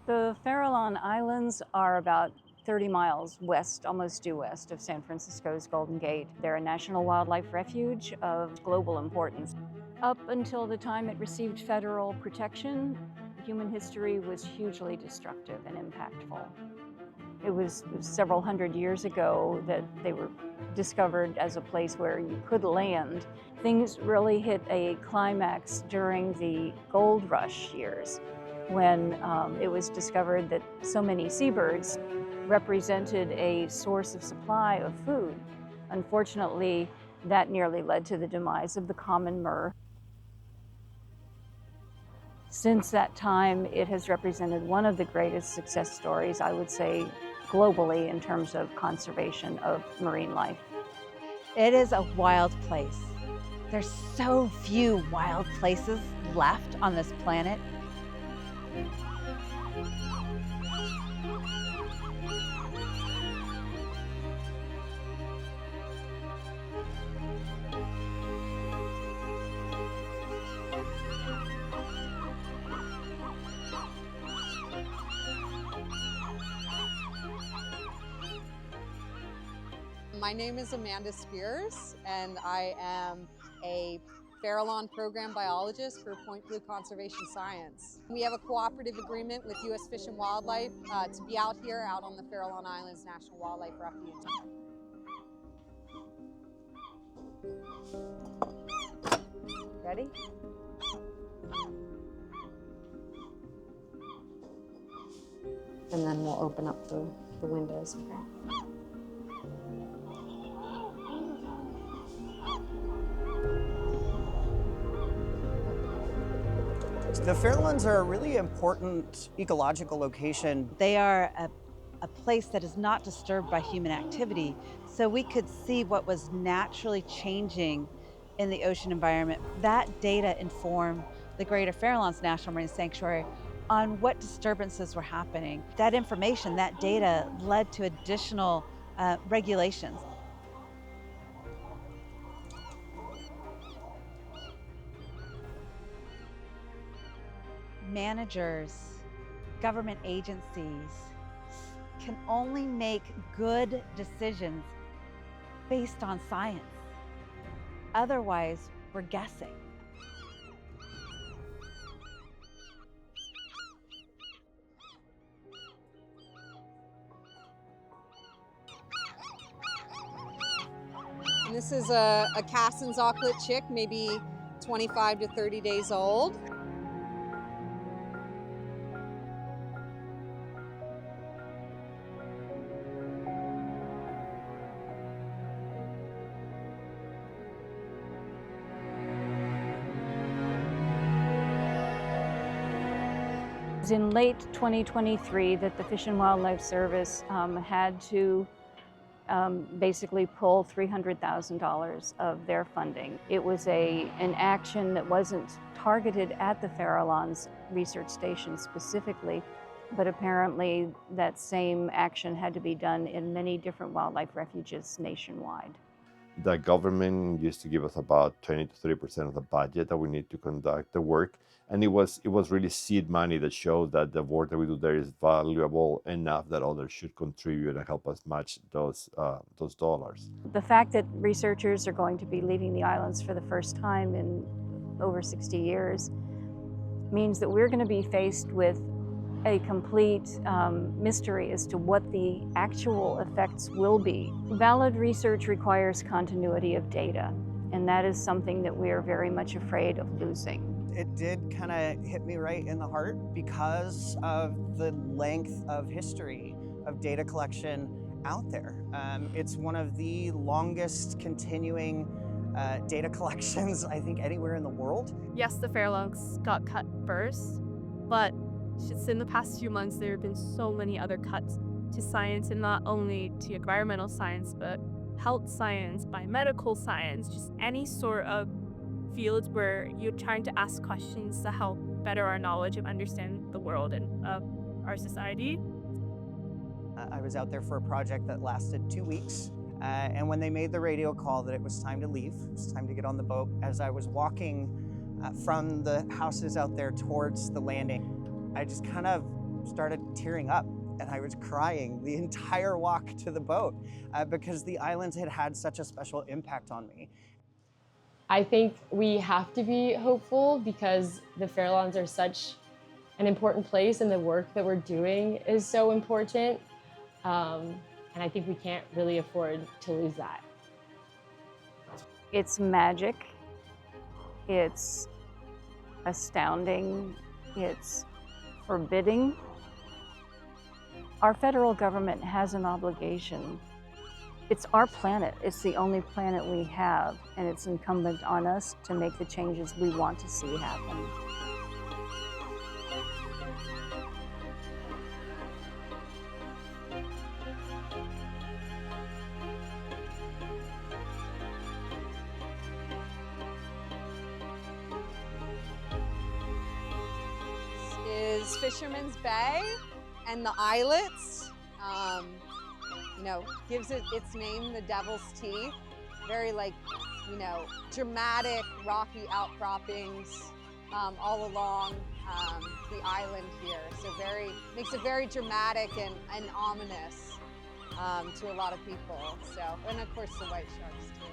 The Farallon Islands are about 30 miles west, almost due west of San Francisco's Golden Gate. They're a national wildlife refuge of global importance. Up until the time it received federal protection, human history was hugely destructive and impactful. It was several hundred years ago that they were discovered as a place where you could land. Things really hit a climax during the gold rush years, when it was discovered that so many seabirds represented a source of supply of food. Unfortunately, that nearly led to the demise of the common murre. Since that time, it has represented one of the greatest success stories, I would say, globally in terms of conservation of marine life. It is a wild place. There's so few wild places left on this planet. My name is Amanda Spears, and I am a Farallon program biologist for Point Blue Conservation Science. We have a cooperative agreement with U.S. Fish and Wildlife to be out here, out on the Farallon Islands National Wildlife Refuge. Ready? And then we'll open up the windows. Okay. The Farallones are a really important ecological location. They are a place that is not disturbed by human activity, so we could see what was naturally changing in the ocean environment. That data informed the Greater Farallones National Marine Sanctuary on what disturbances were happening. That information, that data led to additional regulations. Managers, government agencies can only make good decisions based on science. Otherwise, we're guessing. And this is a Cassin's auklet chick, maybe 25 to 30 days old. In late 2023 that the Fish and Wildlife Service had to basically pull $300,000 of their funding. It was an action that wasn't targeted at the Farallons research station specifically, but apparently that same action had to be done in many different wildlife refuges nationwide. The government used to give us about 20 to 30% of the budget that we need to conduct the work. And it was really seed money that showed that the work that we do there is valuable enough that others should contribute and help us match those dollars. The fact that researchers are going to be leaving the islands for the first time in over 60 years means that we're going to be faced with a complete mystery as to what the actual effects will be. Valid research requires continuity of data, and that is something that we are very much afraid of losing. It did kind of hit me right in the heart because of the length of history of data collection out there. It's one of the longest continuing data collections, I think, anywhere in the world. Yes, the Farallones got cut first, but just in the past few months, there have been so many other cuts to science, and not only to environmental science, but health science, biomedical science, just any sort of fields where you're trying to ask questions to help better our knowledge and understand the world and our society. I was out there for a project that lasted 2 weeks. And when they made the radio call that it was time to leave, it was time to get on the boat, as I was walking from the houses out there towards the landing, I just kind of started tearing up, and I was crying the entire walk to the boat because the islands had had such a special impact on me. I think we have to be hopeful because the Farallones are such an important place, and the work that we're doing is so important. And I think we can't really afford to lose that. It's magic. It's astounding. It's forbidding. Our federal government has an obligation. It's our planet. It's the only planet we have, and it's incumbent on us to make the changes we want to see happen. Is Fisherman's Bay and the islets, you know, gives it its name, the Devil's Teeth. Very dramatic rocky outcroppings all along the island here. So makes it very dramatic and ominous to a lot of people. So, and of course the white sharks too.